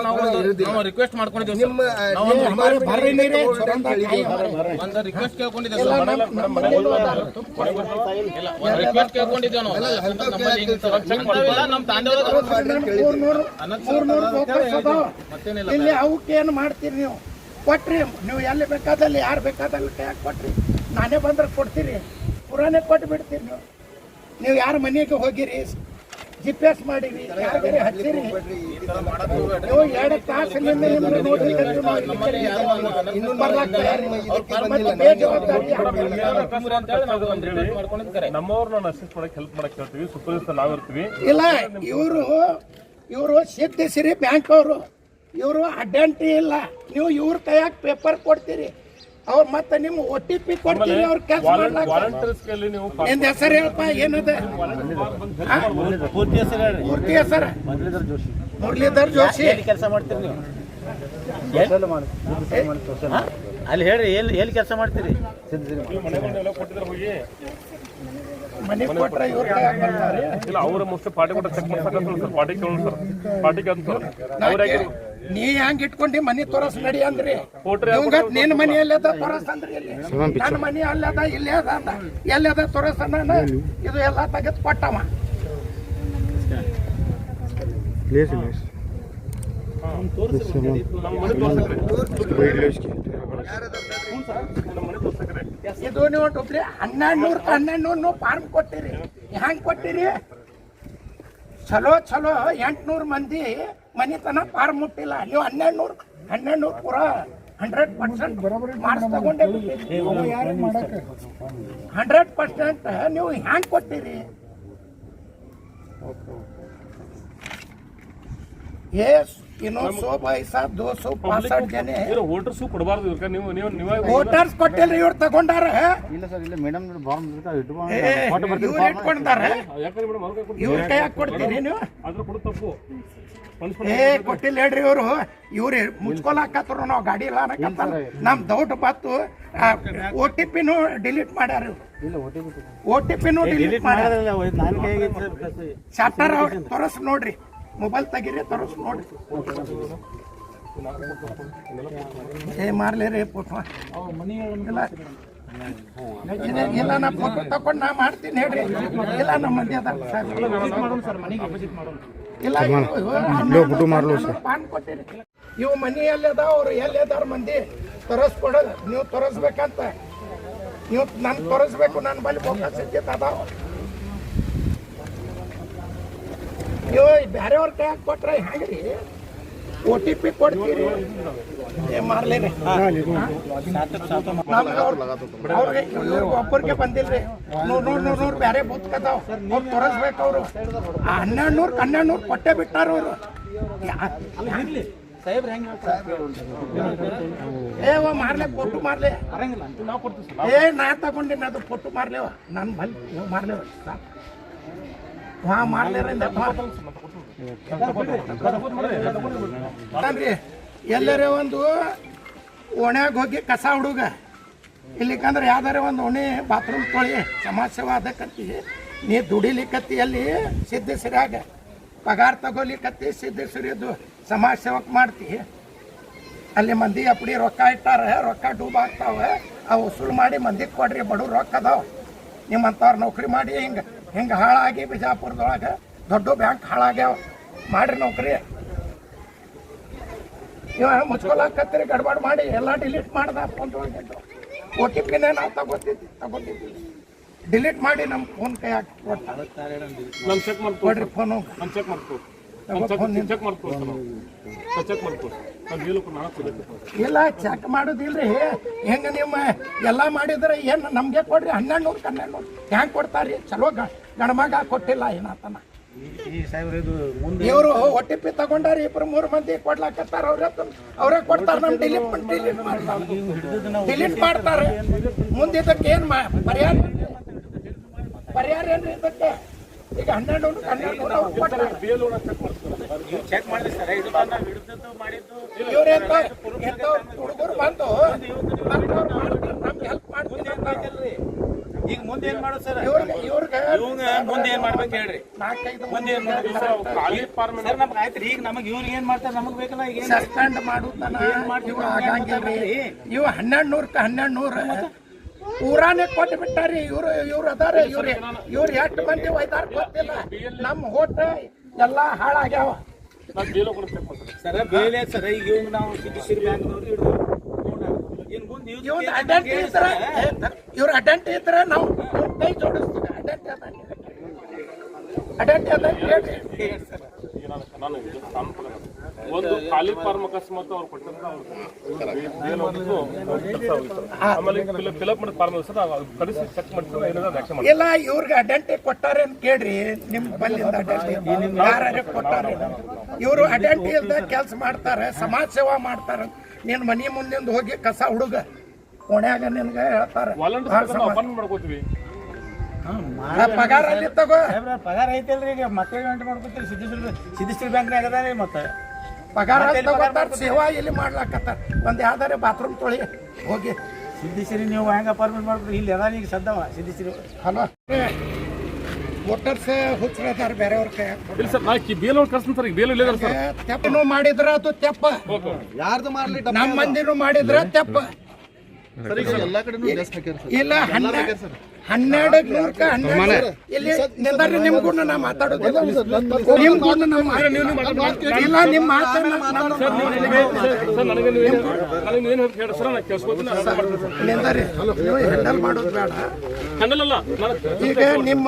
ನಾವು ರಿಕ್ವೆಸ್ಟ್ ಮಾಡ್ಕೊಂಡಿದ್ದೇವೆ. ಒಂದು ರಿಕ್ವೆಸ್ಟ್ ಕೇಳ್ಕೊಂಡಿದ್ದೇವೆ, ರಿಕ್ವೆಸ್ಟ್ ಕೇಳ್ಕೊಂಡಿದ್ದೇವೆ ನಾವು. ನಮ್ಮ ಮತ್ತೇನಿಲ್ಲ, ಅವಕ್ಕೇನು ಮಾಡ್ತೀರಿ ನೀವು? ಕೊಟ್ರಿ, ನೀವು ಎಲ್ಲಿ ಬೇಕಾದಲ್ಲಿ ಯಾರು ಬೇಕಾದಲ್ಲಿ ಕೈಯಾಗ ಕೊಟ್ರಿ, ನಾನೇ ಬಂದ್ರೆ ಕೊಡ್ತೀರಿ, ಪುರಾನೇ ಕೊಟ್ಟು ಬಿಡ್ತೀರಿ. ನೀವು ಯಾರ ಮನೆಗೆ ಹೋಗಿರಿ, GPS ಮಾಡಿರಿ, ಯಾರಿಗಾರಿ ಹಚ್ಚಿರಿ, ನೀವು 2 ತಾಸಿನಿಂದ ನಮ್ಮವ್ರನ್ನ ಅಸಿಸ್ಟ್ ಮಾಡಕ್ ಹೆಲ್ಪ್ ಮಾಡಕ್ ಹೇಳ್ತೀವಿ, ಸೂಪರ್ವೈಸರ್ ನಾವಿರ್ತೀವಿ. ಇಲ್ಲ, ಇವರು ಸಿದ್ಧಶ್ರೀ ಬ್ಯಾಂಕ್ ಅವರು, ಇವರು ಅಡ್ಡಂಟಿ ಇಲ್ಲ. ನೀವು ಇವ್ರ ಕೈಯಾಗ ಪೇಪರ್ ಕೊಡ್ತೀರಿ, ಅವ್ರು ಮತ್ತೆ ನಿಮ್ಮ OTP ಕೊಡ್ತೀರಿ, ಅವ್ರ ಕೆಲಸ ಮಾಡ್ಲಾಕ. ನಿಂದ ಹೆಸರು ಹೇಳಪ್ಪ, ಏನದ ಪೂರ್ತಿ ಹೆಸರು? ಮುರಳೀಧರ್ ಜೋಶಿ. ಕೆಲಸ ಮಾಡ್ತೀರಿ ನೀವು ಅಲ್ಲಿ ಹೇಳ್ರಿ, ಎಲ್ಲಿ ಕೆಲಸ ಮಾಡ್ತೀರಿ? ಮನೆ ಕೊಟ್ರೆ ಇವ್ರ ಕೈಯಾಗ ಬರ್ತಾರೆ. ಇಲ್ಲ, ಅವ್ರ ಮುಖ್ಯ ಪಾರ್ಟಿ ಕೊಟ್ಟ ಚೆಕ್ ಮಾಡ್ಸಕ್ಕೆ ಪಾರ್ಟಿ ಕೇಳೋಣ ಸರ್, ಪಾರ್ಟಿ ಕೇಳ್ತಾರೆ. ನೀ ಹೆಂಗ್ ಇಟ್ಕೊಂಡಿ ಮನಿ ತೋರಸ್ ನಡಿ ಅಂದ್ರಿ, ನಿನ್ ಮನಿ ಎಲ್ಲದ ತೋರಸ್ ಅಂದ್ರಿ, ಇಲ್ಲಿ ನನ್ನ ಮನಿ ಅಲ್ಲದ ಇಲ್ಲೇ ಅದ ಅಂದ, ಎಲ್ಲದ ತೋರಸ್ ಅನ್ನ ಇದು ಎಲ್ಲ ತೆಗೆದು ಕೊಟ್ಟವ. ಇದು ನೀವು ಒಬ್ರಿ 1200 ಫಾರ್ಮ್ ಕೊಟ್ಟಿರಿ. ಹೆಂಗ್ ಕೊಟ್ಟಿರಿ? ಚಲೋ 800 ಮಂದಿ ಮನಿತನ ಫಾರ್ಮ್ ಮುಟ್ಟಿಲ್ಲ. ನೀವು 1200 ಪೂರ 100% ಮಾರ್ಕ್ಸ್ ತಗೊಂಡೇ 100% ನೀವು ಹ್ಯಾಂಗ್ ಕೊಟ್ಟಿರಿ? ವೋಟರ್ಸ್ ಕೊಡಬಾರ್ದು, ವೋಟರ್ಸ್ ಕೊಟ್ಟಿಲ್ರಿ, ಇವ್ರು ತಗೊಂಡಾರ. ಇಟ್ಕೊಂಡಾರ, ಇವ್ರ ಕೈಯಾಗ ಕೊಡ್ತೀರಿ ನೀವು? ಕೊಟ್ಟಿಲ್ಲ ಹೇಳ್ರಿ. ಇವ್ರು ಮುಚ್ಕೊಳಕತ್ರು, ನಾವು ಗಾಡಿ ಇಲ್ಲ ಅನ್ನಕತ್ತಾರ. ನಮ್ ದೌಡ್ ಬತ್ತು, OTPನೂ ಡಿಲೀಟ್ ಮಾಡ್ಯಾರ. OTPನೂ ಡಿಲೀಟ್ ಮಾಡ್ಯಾರ. ಚಾಪ್ಟರ್ ತೋರಸ್ ನೋಡ್ರಿ, ಮೊಬೈಲ್ ತೆಗೀರಿ, ತೋರಸ್ ನೋಡ್ರಿ. ಮಾರ್ಲಿ ರೀ ಫೋಟೋ ಇಲ್ಲ, ನಾ ಫೋಟೋ ತಗೊಂಡು ನಾ ಮಾಡ್ತೀನಿ ಹೇಳ್ರಿ. ಇಲ್ಲ, ನಮ್ಮ ಮಂದಿ ಅದ ಇಲ್ಲ, ಪಾನ್ ಕೊಟ್ಟಿರಿ. ಇವು ಮನಿ ಎಲ್ಲದ, ಅವ್ರು ಎಲ್ಲದಾರ ಮಂದಿ ತೋರಿಸ್ಕೊಡೋದು. ನೀವು ತೋರಿಸ್ಬೇಕಂತ, ನೀವು ನನ್ ತೋರಿಸ್ಬೇಕು, ನನ್ನ ಬಳಿ ಫೋಕಸ್ ಅದಾವ. ನೀವು ಬೇರೆಯವ್ರ ಕೈ ಕೊಟ್ರೆ ಹೆಂಗ್ರಿ? OTP ಕೊಡ್ತೀರಿ ಮಾರ್ಲಿ ರೀ ಅವ್ರಿಗೆ ಒಬ್ಬರಿಗೆ ಬಂದಿಲ್ರಿ 100 ಬೇರೆ ಬೂತ್ಕದಾವ್ ಅವ್ರು ತೋರಿಸ್ಬೇಕು ಅವರು 1200 ಕೊಟ್ಟೆ ಬಿಟ್ಟಾರ ಅವರು ಮಾರ್ಲೆ ಕೊಟ್ಟು ಮಾರ್ಲೆ ನಾ ತಗೊಂಡಿನ ಅದು ಕೊಟ್ಟು ಮಾರ್ಲೇವ ನಾನು ಬಲ್ಲಿ ಮಾರ್ಲೇವ ಎಲ್ಲರೇ ಒಂದು ಓಣ್ಯಾಗ ಹೋಗಿ ಕಸ ಹುಡುಗ ಇಲ್ಲಿಕಂದ್ರೆ ಯಾವ್ದಾರ ಒಂದು ಓಣಿ ಬಾತ್ರೂಮ್ ತೊಳಿ ಸಮಾಜ ಸೇವಾ ಅದಕ್ಕತ್ತಿ ನೀ ದುಡಿಲಿಕ್ಕತ್ತಿ ಅಲ್ಲಿ ಸಿದ್ದೇಶ್ವರ್ಯಾಗ ಪಗಾರ ತಗೋಲಿಕ್ಕತ್ತಿ ಸಿದ್ದೇಶ್ವರಿಯದು ಸಮಾಜ ಸೇವಕ್ ಮಾಡ್ತಿ ಅಲ್ಲಿ ಮಂದಿ ಅಪ್ಪಡಿ ರೊಕ್ಕ ಇಟ್ಟಾರ ರೊಕ್ಕ ಡೂಬ್ ಆಗ್ತಾವ ಅವು ವಸೂಲು ಮಾಡಿ ಮಂದಿಗೆ ಕೊಡ್ರಿ ಬಡವ್ರು ರೊಕ್ಕ ಅದಾವ ನಿಮ್ಮಂಥವ್ರು ನೌಕರಿ ಮಾಡಿ ಹಿಂಗೆ ಹಾಳಾಗಿ ಬಿಜಾಪುರದೊಳಗೆ ದೊಡ್ಡ ಬ್ಯಾಂಕ್ ಹಾಳಾಗ್ಯಾವ ಮಾಡ್ರಿ ನೌಕರಿ ಇವ ಮುಚ್ಕೊಳಕತ್ತೀರಿ ಗಡ್ಬಾಡ್ ಮಾಡಿ ಎಲ್ಲ ಡಿಲೀಟ್ ಮಾಡ್ದ ಫೋನ್ ತೊಗೊಂಡಿದ್ದು OTP ನಾವು ತಗೋತಿದ್ವಿ ಡಿಲೀಟ್ ಮಾಡಿ ನಮ್ಮ ಫೋನ್ ಕೈ ಹಾಕಿ ಕೊಡ್ರಿ ಫೋನು ಇಲ್ಲ ಚೆಕ್ ಮಾಡೋದಿಲ್ರಿ ಹೆಂಗ ನಿಮ್ಮ ಎಲ್ಲ ಮಾಡಿದ್ರೆ ಏನು ನಮ್ಗೆ ಕೊಡ್ರಿ 1200 ಹೆಂಗ್ ಕೊಡ್ತಾರಿ ಚಲೋ ಗಣಮಗ ಕೊಟ್ಟಿಲ್ಲ ಏನಾತನ ಇವರು OTP ತಗೊಂಡಾರ 2-3 ಮಂದಿ ಕೊಡ್ಲಾಕತ್ತಾರ ಅವ್ರೇ ಕೊಡ್ತಾರ ನಮ್ ಡಿಲೀಟ್ ಮಾಡ್ತಾರೆ ಮುಂದೆ ಇದಕ್ಕೆ ಏನ್ ಪರಿಹಾರ ಏನ್ರಿ ಇದಕ್ಕೆ ಈಗ 1200 ಹುಡುಗರು ಬಂದು ನಮ್ಗೆ ಹೆಲ್ಪ್ ಮಾಡ್ತೀನಿ ಈಗ ಮುಂದೆ ಏನ್ ಮಾಡೋದು ಸರ್ ಇವ್ರಿಗೆ ಮುಂದೆ ಏನ್ ಮಾಡ್ಬೇಕು ಹೇಳ್ರಿ ಮುಂದೆ ಏನ್ ನಮ್ಗೆ ಆಯ್ತ್ರಿ ಈಗ ನಮಗೆ ಇವ್ರಿಗೆ ಏನ್ ಮಾಡ್ತಾರೆ ನಮಗ್ ಬೇಕಲ್ಲ ಈಗ ಸಸ್ಪೆಂಡ್ ಮಾಡುತ್ತಾನ ಇವ್ ಆಗಂಗಿಲ್ರಿ ಇವ್ 1200 ಪೂರಾನೇ ಕೊಟ್ಟು ಬಿಟ್ಟಾರಿ ಇವ್ರು ಅದಾರ ಇವ್ರು ಎಷ್ಟು ಮಂದಿ ಒಯ್ದಾರ ಗೊತ್ತಿಲ್ಲ ನಮ್ಮ ಹೋಟ ಎಲ್ಲ ಹಾಳಾಗ್ಯಾವ ಸರ್ ಬೇಲೆ ಸರ್ ಈಗ ಇವ್ನು ನಾವು ಸಿದ್ದೇಶ್ವರಿ ಬ್ಯಾಂಕ್ನವ್ರು ಹಿಡಿದು ಇವ್ರ ಅಡ್ಡಂಟಿ ಇದ್ರೆ ನಾವು ಕೈ ಜೋಡಿಸ್ತೀವಿ ಅಡ್ಡಂಟಿ ಅದ ಒಂದು ಖಾಲಿ ಫಾರ್ಮ್ ಅಕಸ್ಮಾತ್ ಅವ್ರು ಕೊಟ್ಟಿದ್ರೆ ಆಮೇಲೆ ಫಿಲಪ್ ಮಾಡಿದ ಫಾರ್ಮ್ ಸರ್ ಕಳಿಸಿ ಚೆಕ್ ಮಾಡ್ತಾರೆ ಇಲ್ಲ ಇವ್ರಿಗೆ ಅಡ್ಡಂಟಿ ಕೊಟ್ಟಾರೆ ಅಂತ ಕೇಳ್ರಿ ನಿಮ್ ಬಲ್ಲಿಂದ ಅಡ್ಡಂಟಿ ಯಾರು ಕೊಟ್ಟಾರೆ ಇವರು ಅಡ್ಡಂಟಿ ಇಲ್ದ ಕೆಲಸ ಮಾಡ್ತಾರೆ ಸಮಾಜ ಸೇವಾ ಮಾಡ್ತಾರ ನೀನ್ ಮನಿ ಮುಂದಿಂದ ಹೋಗಿ ಕಸ ಹುಡುಗ ಓಣ್ಯಾಗ ನಿನ್ಗೆ ಹೇಳ್ತಾರ ಮಾಡ್ಕೋತೀವಿ ಪಗಾರ ಅಲ್ಲಿ ತಗೋ ಪಗಾರ ಐತಲ್ರಿ ಈಗ ಮತ್ತೆ ಗಂಟೆ ಮಾಡ್ಕೊತೀರಿ ಸಿದ್ದೇಶ್ವರಿ ಬ್ಯಾಂಕ್ನಾಗ ಅದಾರಿ ಮತ್ತೆ ಪಗಾರ ತಗೋತಾರ ಸೇವಾ ಇಲ್ಲಿ ಮಾಡ್ಲಾಕತ್ತಾರ ಒಂದ್ ಯಾವ್ದಾರ ಬಾತ್ರೂಮ್ ತೊಳಿ ಹೋಗಿ ಸಿದ್ದೇಶ್ವರಿ ನೀವು ಹೆಂಗ ಅಪಾರ್ಟ್ಮೆಂಟ್ ಮಾಡ್ಕೊತೀರಿ ಇಲ್ಲಿ ಅದ ಈಗ ಸದ್ದವ ಸಿದ್ದೇಶ್ವರಿ ಹಲೋ ವೋಟರ್ಸ್ ಹುಚ್ಚರದಾರ ಬೇರೆಯವ್ರ ಕೈ ಇಲ್ಲ ಸರ್ ನಾ ಬೇಲ್ ಕಳ್ಸ್ತೀನಿ ಸರ್ ಈಗ ಬೇಲ್ ಇಲ್ಲ ಸರ್ ತೆಪ್ಪನು ಮಾಡಿದ್ರ ಅದು ತೆಪ್ಪ ಯಾರ್ದು ಮಾಡ್ಲಿ ನಮ್ಮ ಮಂದಿನೂ ಮಾಡಿದ್ರ ತೆಪ್ಪ ಇಲ್ಲ 1200 ಇಲ್ಲಿ ನಿಂದಾರ್ರಿ ನಿಮ್ ಗುಣ ನಾ ಮಾತಾಡೋದಿಲ್ಲ ನಿಮ್ ಗುಣ ಇಲ್ಲ ನಿಮ್ ನಿಂದಾರಿ ನೀವು ಹ್ಯಾಂಡಲ್ ಮಾಡೋದು ಬೇಡ ಈಗ ನಿಮ್ಮ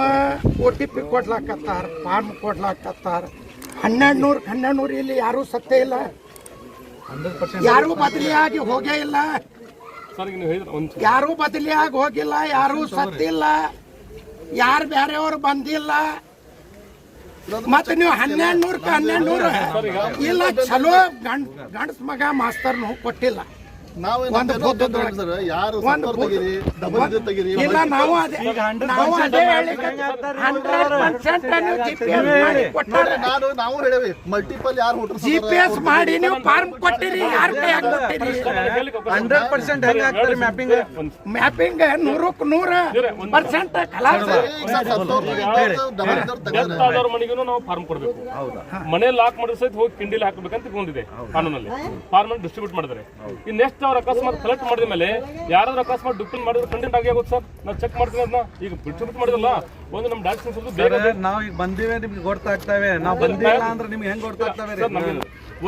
OTP ಕೊಡ್ಲಾಕತ್ತಾರ ಫಾರ್ಮ್ ಕೊಡ್ಲಾಕತ್ತಾರ 1200 ಇಲ್ಲಿ ಯಾರು ಸತ್ಯ ಇಲ್ಲ ಯಾರು ಬದಲಿಯಾಗಿ ಹೋಗೇ ಇಲ್ಲ ಯಾರು ಬದಲಿಯಾಗಿ ಹೋಗಿಲ್ಲ ಯಾರು ಸತ್ತಿಲ್ಲ ಯಾರು ಬೇರೆಯವರು ಬಂದಿಲ್ಲ ಮತ್ತೆ ನೀವು 1200 ಇಲ್ಲ ಚಲೋ ಗಂಡಸ್ ಮಗ ಮಾಸ್ತರ್ನು ಕೊಟ್ಟಿಲ್ಲ ಇಲ್ಲ ನಾವು ಅದೇ GPS ಮಾಡಿ ನೀವು ಫಾರ್ಮ್ ಕೊಟ್ಟಿರಿ ಯಾರ ಕೈಯಾಗ ಕೊಟ್ಟಿರಿ 100% ಮ್ಯಾಪಿಂಗ್ 100% ಖಲಾಸ ಮನೆಗೂ ನಾವು ಫಾರ್ಮ್ ಕೊಡ್ಬೇಕು ಮನೆ ಲಾಕ್ ಮಾಡಿದ್ರೆ ಸಹಿತ ಹೋಗಿ ಕಿಂಡಿಲಿ ಹಾಕಬೇಕಂತ ತಗೊಂಡಿದೆ ಕಾನೂನಲ್ಲಿ ಫಾರ್ಮ್ ಡಿಸ್ಟ್ರಿಬ್ಯೂಟ್ ಮಾಡಿದ್ರೆ ಇನ್ನು ನೆಕ್ಸ್ಟ್ ಅವ್ರ ಅಕಸ್ಮಾತ್ ಕಲೆಕ್ಟ್ ಮಾಡಿದ ಮೇಲೆ ಯಾರಾದ್ರೂ ಅಕಸ್ಮಾತ್ ಡುಪ್ಲಿನ್ ಮಾಡಿದ್ರೆ ಕಂಟೆಂಟ್ ಆಗಿ ಆಗುತ್ತೆ ಸರ್ ನಾವು ಚೆಕ್ ಮಾಡ್ತೀವಿ ಅದನ್ನ ಈಗ ಡಿಸ್ಟ್ರಿಬ್ಯೂಟ್ ಮಾಡಿದ್ರಲ್ಲ ಒಂದು ನಮ್ಮ ಡಾಕ್ಯುಮೆಂಟ್ಸ್ ಬೇಗ ನಾವು ಈಗ ಬಂದಿವೆ ನಿಮ್ಗೆ ಗೊತ್ತಾಗ್ತವೆ ನಾವು ಬಂದಿಲ್ಲ ಅಂದ್ರೆ ನಿಮ್ಗೆ ಹೆಂಗ್ ಗೊತ್ತಾಗ್ತವೆ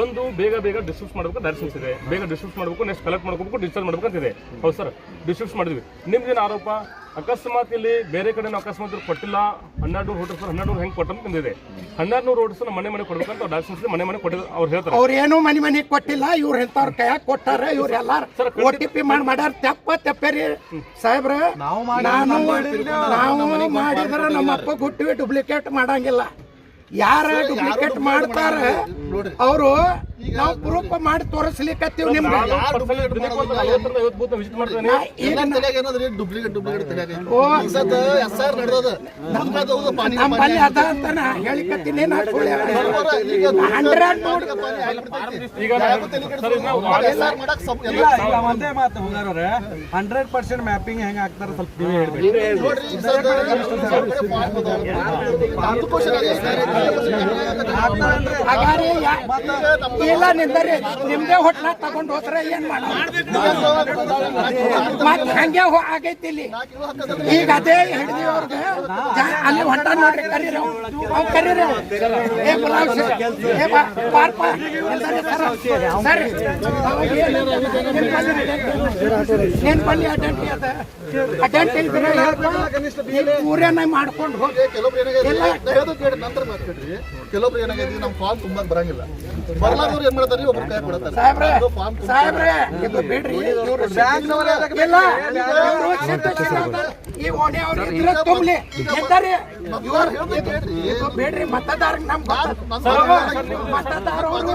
ಒಂದು ಬೇಗ ಡಿಸ್ಟ್ರಿಬ್ಯೂಟ್ ಮಾಡಬೇಕು ಡೈರೆಕ್ಷನ್ಸ್ ಇದೆ ಬೇಗ ಡಿಸ್ಟ್ರಿಬ್ಯೂಟ್ ಮಾಡಬೇಕು ನೆಕ್ಸ್ಟ್ ಕಲೆಕ್ಟ್ ಮಾಡ್ಕೋಬೇಕು ಡಿಸ್ಚಾರ್ಜ್ ಮಾಡ್ಬೇಕು ಅಂತಿದೆ ಹೌದು ಸರ್ ಡಿಸ್ಟ್ರಿಬ್ಯೂಟ್ ಮಾಡಿದ್ವಿ ನಿಮ್ದೇನು ಆರೋಪ ಅಕಸ್ಮಾತ್ ಇಲ್ಲಿ ಬೇರೆ ಕಡೆ ಅಕಸ್ಮಾತ್ ಕೊಟ್ಟಿಲ್ಲ 1200 ವೋಟರ್ಸ್ 1200 ಹೆಂಗ್ ಕೊಟ್ಟಂತ ಬಂದಿದೆ 1200 ವೋಟರ್ಸ್ ಮನೆ ಕೊಡ್ಬೇಕಂತ ಡಾಕ್ಯುಮೆಂಟ್ಸ್ ಮನೆ ಕೊಟ್ಟಿದ್ರು ಅವ್ರು ಹೇಳ್ತಾರೆ. ಅವ್ರೇನು ಮನೆ ಕೊಟ್ಟಿಲ್ಲ, ಇವ್ರ ಎಂತವ್ರ ಕೈಯಾಗ ಕೊಟ್ಟಾರ. ಇವ್ರ ಎಲ್ಲಾರು OTP ಮಾಡ್ಯಾರ. ತೆಪ್ಪೇರಿ ಸಾಹೇಬ್ರ, ನಾವು ಮಾಡಿದ್ರ ನಮ್ಮ ಅಪ್ಪ ಗುಟ್ಟಿವಿ ಡೂಪ್ಲಿಕೇಟ್ ಮಾಡಂಗಿಲ್ಲ. ಯಾರ ಡೂಪ್ಲಿಕೇಟ್ ಮಾಡ್ತಾರ ಅವರು ನಾವು ಪ್ರೂಫ್ ಮಾಡಿ ತೋರಿಸ್ಲಿಕ್ಕತ್ತೀವಿ. ನಿಮ್ಗೆ ನಮ್ಮಲ್ಲಿ ಅದ ಅಂತ ನಾ ಹೇಳಿಕತ್ತೀನಿ. 100% ಮ್ಯಾಪಿಂಗ್ ಹೆಂಗ್ ಆಗ್ತಾರ ಸ್ವಲ್ಪ ನೀವೇ ಹೇಳ್ಬೇಕು. ಇಲ್ಲ ನಿಂದರಿ ನಿಮ್ದೇ ಹೋಟ್ಲ ತಗೊಂಡು ಹೋದ್ರೆ ಏನ್ ಮಾಡ ಮತ್ ಹಂಗೆ ಆಗೈತಿ ಇಲ್ಲಿ. ಈಗ ಅದೇ ಹಿಡಿದಿ ಅವ್ರಿಗೆ ಅಲ್ಲಿ ಹೊಂಟ ನೋಡ್ರಿ ಕರೀರಿ ಅವ್ ಕರೀರಿ ಏ ಬಲಾವ್ ಏ ಪಾರ್ಪ ಸರಿ ಏನ್ ಬಲ್ಲಿ ಅಡ್ಡಂಟಿ ಅದ ಅಡ್ಡಂಟಿ ಇದ್ರೆ ಪೂರೇನ ಮಾಡ್ಕೊಂಡು ಹೋಗಿ. ಕೆಲವೊಬ್ರು ಏನಾಗೈತಿ ನಮ್ಮ ಫಾರ್ಮ್ ತುಂಬಾ ಬರಂಗಿಲ್ಲ, ಬರ್ಲಾದವ್ರು ಏನ್ ಮಾಡ್ತಾರೆ ಒಬ್ರು ಕೈ ಕೊಡ್ತಾರೆ. ಸಾಹೇಬ್ರೆ ಇದು ಬಿಡ್ರಿ, ಈ ಓಣಿ ಅವ್ರು ಇದ್ರೆ ತುಂಬಲಿ ಇದ್ದಾರೆ. ಇದು ಬಿಡ್ರಿ, ಮತದಾರ ನಮ್ ಮತದಾರವರು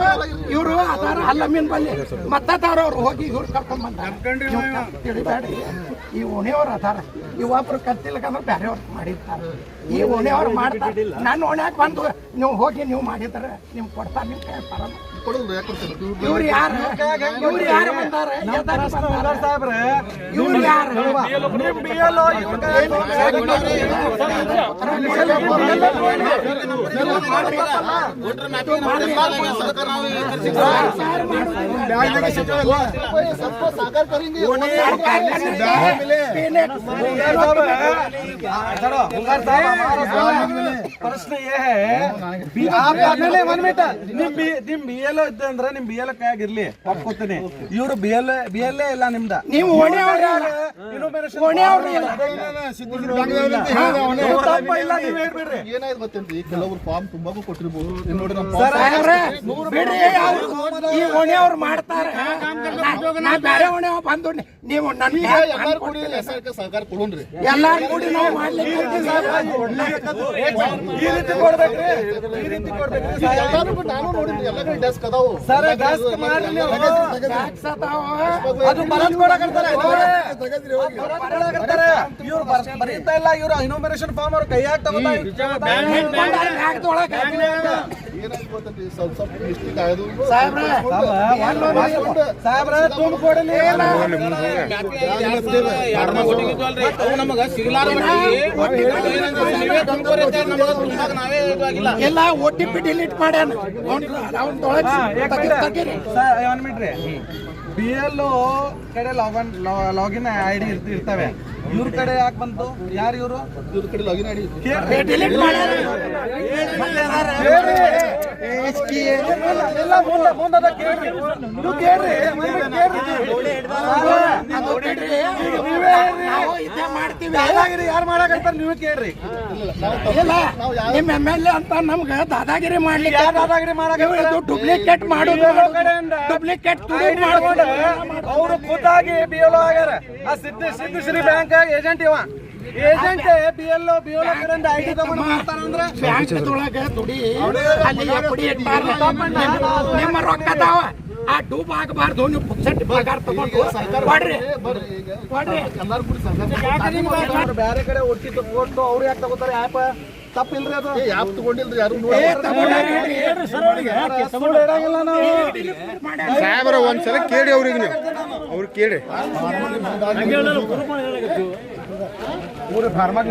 ಇವರು ಅದಾರ ಅಲ್ಲಮೀನ್ ಬಲ್ಲಿ ಮತದಾರವ್ರು ಹೋಗಿ ಇವ್ರು ಕರ್ಕೊಂಡ್ ಬಂದಾರ. ತಿಳಿಬೇಡ್ರಿ, ಈ ಓಣಿಯವ್ರು ಅದಾರ. ಇವೊಬ್ರು ಕತ್ತಿಲ್ಕಂದ್ರೆ ಬೇರೆಯವ್ರು ಮಾಡಿರ್ತಾರೆ. ಈ ಓಣಿಯವ್ರು ಮಾಡ್ತಾರೆ. ನನ್ನ ಓಣ್ಯಾಗ ಬಂದು ನೀವು ಹೋಗಿ ನೀವು ಮಾಡಿದ್ರೆ ನಿಮ್ಗೆ ಕೊಡ್ತಾರೆ. ನಿಮ್ ಕೈ ಪರ ಇವ್ರು ಯಾರು ಬಂದಾರ? ಇವ್ರು ಯಾರು? ಪ್ರಶ್ನೆ ನಿಮ್ BLO ಇದ್ದೆ ಅಂದ್ರೆ ನಿಮ್ BLO ಕೈಯಾಗಿರ್ಲಿ ಒಪ್ಕೋತೀನಿ. ಇವ್ರು BLA ಇಲ್ಲ ನಿಮ್ದ. ನೀವು ಏನಾಯ್ತು ಗೊತ್ತೇನ್ರಿ, ಕೆಲವ್ರು ಫಾರ್ಮ್ ತುಂಬಾಕು ಕೊಟ್ಟಿರ್ಬೋದು. ಬಿಡ್ರಿ, ಈ ಓಣಿಯವ್ರು ಮಾಡ್ತಾರ. ನಾ ಬೇರೆ ಓಣಿಯವ್ ಬಂದು ನೀವು ಎಲ್ಲಾರು ಕೂಡಿ ಸಹಕಾರ ಕೊಡೋಣ್ರಿ. ಎಲ್ಲಾರು ಕೂಡಿ ನಾವು ಮಾಡ್ಲಿಕ್ಕೆ ನಾನು ನೋಡಿದ್ರಿ ಎಲ್ಲ ಕಡೆ ಡೆಸ್ಕ್ ಅದಾವು. ಅದು ಬರದ್ ಕೊಡಕಂತಾರೆ. ಇವ್ರು ಬರೀತಾ ಇಲ್ಲ. ಇವ್ರು ಇನೋಮಿನೇಷನ್ ಫಾರ್ಮ್ ಅವ್ರ ಕೈಯಾಗ ತಗೋತಾರೆ. ಸ್ವಲ್ಪ ಮಿಸ್ಟೇಕ್ ಆಯ್ತು ಸಾಹೇಬ್ರ ತುಂಬಿಕೊಡಲಿ. ಎಲ್ಲ OTP ಡಿಲೀಟ್ ಮಾಡ್ಯಾನ. BLO ಕಡೆ ಲಾಗಿನ್ ID ಇರ್ತವೆ. ಇವ್ರ ಕಡೆ ಯಾಕೆ ಬಂತು? ಯಾರು ಇವರು? ಇವ್ರ ಕಡೆ ಲಾಗಿನ್ ಐಡಿ ಡಿಲೀಟ್ ಮಾಡ್ಯಾರ. ಯಾರು ಮಾಡಕಂತಾರೆ ನೀವೇ ಕೇಳ್ರಿ. ಇಲ್ಲ ನಿಮ್ MLA ಅಂತ ನಮ್ಗ ದಾದಾಗಿರಿ ಮಾಡ್ಲಿಕ್ಕೆ ದಾದಾಗಿರಿ ಮಾಡಕ್ಕೆ ಡೂಪ್ಲಿಕೇಟ್ ಮಾಡೋದು ಡೂಪ್ಲಿಕೇಟ್ ಮಾಡ್ಕೊಂಡು ಅವರು ಖುದ್ದಾಗಿ BLO ಆಗ್ಯಾರ. ಆ ಸಿದ್ಧಶ್ರೀ ಬ್ಯಾಂಕ್ ಏಜೆಂಟ್ ಇವ ಏಜೆಂಟ್ BLO ಕಡೆಯಿಂದ ID ತಗೊಂಡು ಮಾಡ್ತಾರಂದ್ರೆ ಬ್ಯಾಂಕ್ದೊಳಗ ದುಡಿ ಅಲ್ಲಿ ಎಫ್ಡಿ ಇಟ್ಟಾರ. ನಿಮ್ಮ ರೊಕ್ಕದಾವ ಆ ಡೂಬ್ ಆಗಬಾರ್ದು. ನೀವು ಪುಕ್ಸೆಟ್ ಪಗಾರ ತಗೊಂಡು ಕೊಡ್ರಿ ಎಲ್ಲಾರು ಕೂಡಿ ಸಹಕಾರ. ಬೇರೆ ಕಡೆ ಒಟ್ಟಿಟ್ಟು ಕೊಟ್ಟು ಅವ್ರು ಯಾಕೆ ತಗೋತಾರೆ? ಆ್ಯಪ್ ತಪ್ಪಿಲ್ರಿ, ಅದು ಯಾಪ್ ತಗೊಂಡಿಲ್ರಿ ಯಾರು. ಸಾಹೇಬ್ರ ಒಂದ್ಸಲ ಕೇಳಿ ಅವ್ರಿಗೆ, ನೀವು ಅವ್ರಿಗೆ ಕೇಳಿ. ಫಾರ್ಮಾ